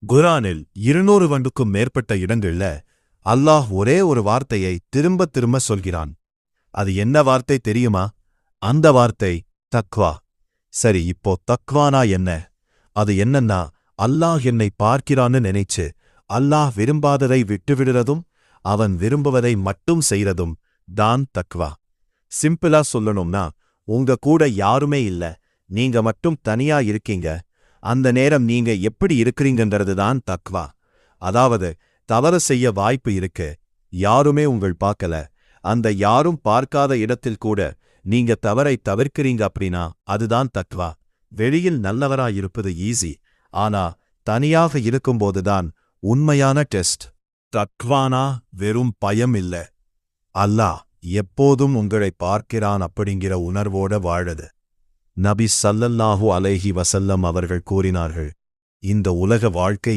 குர்ஆனில் 200க்கும் மேற்பட்ட இடங்கள்ல அல்லாஹ் ஒரே ஒரு வார்த்தையை திரும்ப திரும்ப சொல்கிறான். அது என்ன வார்த்தை தெரியுமா? அந்த வார்த்தை தக்வா. சரி, இப்போ தக்வானா என்ன? அது என்னன்னா, அல்லாஹ் என்னை பார்க்கிறான்னு நினைச்சு அல்லாஹ் விரும்பாததை விட்டுவிடுறதும் அவன் விரும்புவதை மட்டும் செய்யறதும் தான் தக்வா. சிம்பிளா சொல்லணும்னா, உங்க கூட யாருமே இல்ல, நீங்க மட்டும் தனியா இருக்கீங்க. அந்த நேரம் நீங்க எப்படி இருக்கிறீங்கன்றது தான் தக்வா. அதாவது, தவறு செய்ய வாய்ப்பு இருக்கு, யாருமே உங்கள் பார்க்கல, அந்த யாரும் பார்க்காத இடத்தில் கூட நீங்க தவறை தவிர்க்கிறீங்க அப்படின்னா அதுதான் தக்வா. வெளியில் நல்லவராயிருப்பது ஈஸி, ஆனா தனியாக இருக்கும்போதுதான் உண்மையான டெஸ்ட். தக்வானா வெறும் பயம் இல்ல, அல்லாஹ் எப்போதும் உங்களை பார்க்கிறான் அப்படிங்கிற உணர்வோட வாழுது. நபி ஸல்லல்லாஹு அலைஹி வஸல்லம் அவர்கள் கூறினார்கள், இந்த உலக வாழ்க்கை